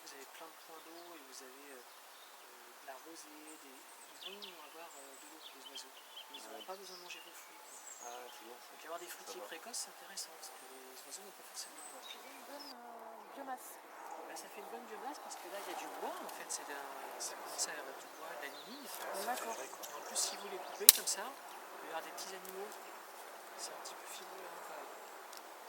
vous avez plein de points d'eau et vous avez de la rosée, ils vont avoir de l'eau, les oiseaux. Ils n'auront pas besoin de manger vos fruits. Quoi. Ah, c'est bien ça. Donc avoir des fruitiers précoces, c'est intéressant, parce que les oiseaux n'ont pas forcément le droit. Il y a une bonne biomasse. Là, ça fait une bonne biomasse parce que là, il y a du bois, en fait, ça commence à avoir du bois, de la ligne. D'accord. Et en plus, si vous les coupez comme ça, il peut y avoir des petits animaux. C'est un petit peu fibreux, hein, quand même.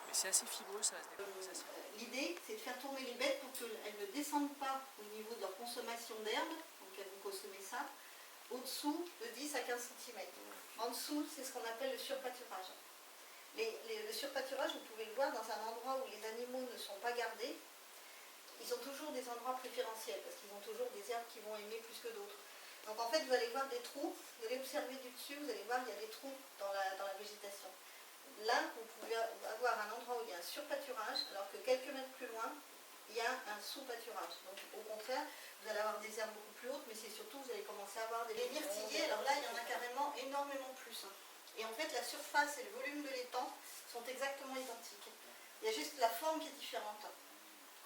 Mais c'est assez fibreux, ça va se décomposer assez vite. L'idée, c'est de faire tourner les bêtes pour qu'elles ne descendent pas au niveau de leur consommation d'herbe, donc elles vont consommer ça, au-dessous de 10 à 15 cm. En dessous, c'est ce qu'on appelle le surpâturage. Le surpâturage, vous pouvez le voir dans un endroit où les animaux ne sont pas gardés. Ils ont toujours des endroits préférentiels, parce qu'ils ont toujours des herbes qui vont aimer plus que d'autres. Donc en fait, vous allez voir des trous, vous allez observer du dessus, vous allez voir qu'il y a des trous dans la végétation. Là, vous pouvez avoir un endroit où il y a un surpâturage, alors que quelques mètres plus loin, il y a un sous-pâturage. Donc au contraire, vous allez avoir des herbes beaucoup plus hautes, mais c'est surtout, vous allez commencer à avoir des myrtillers. Alors là, il y en a carrément énormément plus. Et en fait, la surface et le volume de l'étang sont exactement identiques. Il y a juste la forme qui est différente.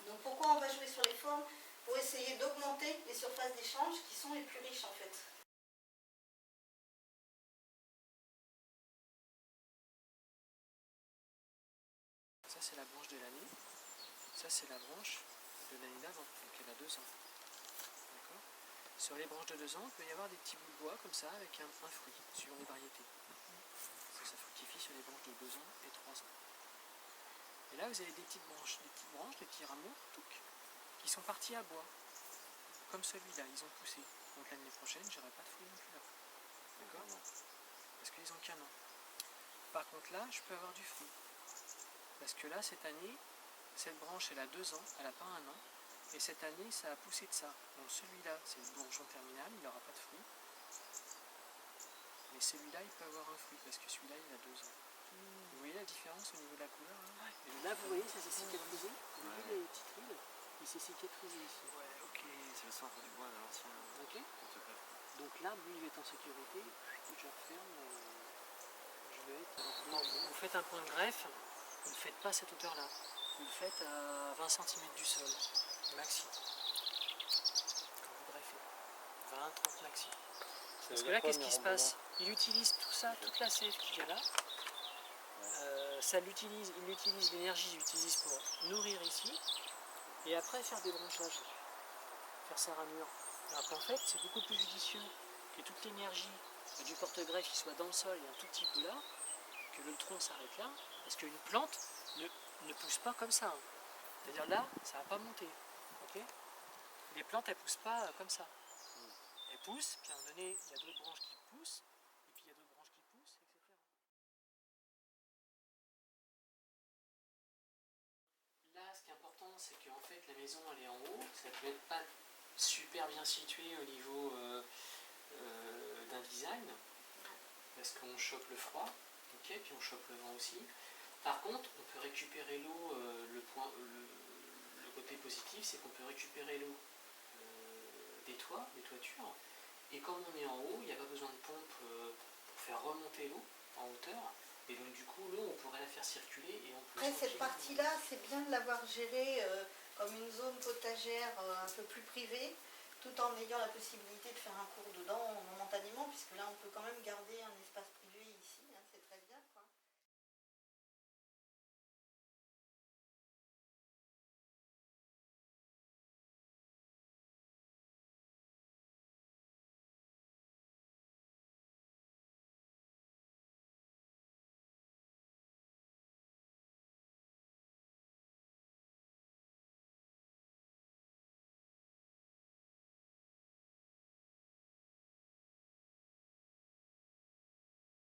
Donc pourquoi on va jouer sur les formes? Pour essayer d'augmenter les surfaces d'échange qui sont les plus riches en fait. Ça, c'est la branche de l'année. Ça, c'est la branche de l'année d'avant, donc elle a 2 ans. D'accord. Sur les branches de 2 ans, il peut y avoir des petits bouts de bois comme ça avec un fruit, suivant les variétés. Ça fructifie sur les branches de 2 ans et 3 ans. Et là, vous avez des petites branches, des petits rameaux, qui sont partis à bois. Comme celui-là, ils ont poussé. Donc l'année prochaine, j'aurai pas de fruits non plus là. D'accord. Parce qu'ils ont qu'un an. Par contre là, je peux avoir du fruit. Parce que là, cette année, cette branche, elle a 2 ans, elle n'a pas 1 an. Et cette année, ça a poussé de ça. Donc celui-là, c'est le bourgeon terminal, il n'aura pas de fruit. Mais celui-là, il peut avoir un fruit, parce que celui-là, il a 2 ans. Vous voyez la différence au niveau de la couleur hein. Et là, vous voyez, ça s'est cicatrisé. Vous voyez les petites rides, il s'est cicatrisé ici. Ouais, ok, c'est le centre du bois de l'ancien. Ok. Donc là, lui, il est en sécurité. Je referme. Je vais être. Quand vous faites un point de greffe, vous ne faites pas cette hauteur-là. Vous le faites à 20 cm du sol, maxi. Quand vous greffez. 20-30 maxi. Parce que là, qu'est-ce qui se passe? Il utilise tout ça, toute la sève qui vient là. Il utilise l'énergie, il utilise pour nourrir ici. Et après faire des branchages. Faire sa ramure. Alors qu'en fait, c'est beaucoup plus judicieux que toute l'énergie du porte-greffe qui soit dans le sol et un tout petit peu là, que le tronc s'arrête là, parce qu'une plante ne pousse pas comme ça. Hein. C'est-à-dire là, ça ne va pas monter. Okay, les plantes, elles ne poussent pas comme ça. Elles poussent, puis à un moment donné, il y a d'autres branches qui poussent, et puis il y a d'autres branches qui poussent, etc. Là, ce qui est important, c'est qu'en fait, la maison, elle est en haut. Ça peut être pas super bien situé au niveau d'un design, parce qu'on chope le froid, okay, puis on chope le vent aussi. Par contre, on peut récupérer l'eau, le côté positif, c'est qu'on peut récupérer l'eau des toits, des toitures, et comme on est en haut, il n'y a pas besoin de pompe pour faire remonter l'eau en hauteur, et donc du coup, l'eau, on pourrait la faire circuler, et on peut... Après, cette partie-là, c'est bien de l'avoir gérée comme une zone potagère un peu plus privée, tout en ayant la possibilité de faire un cours dedans momentanément, puisque là, on peut quand même garder un espace privé.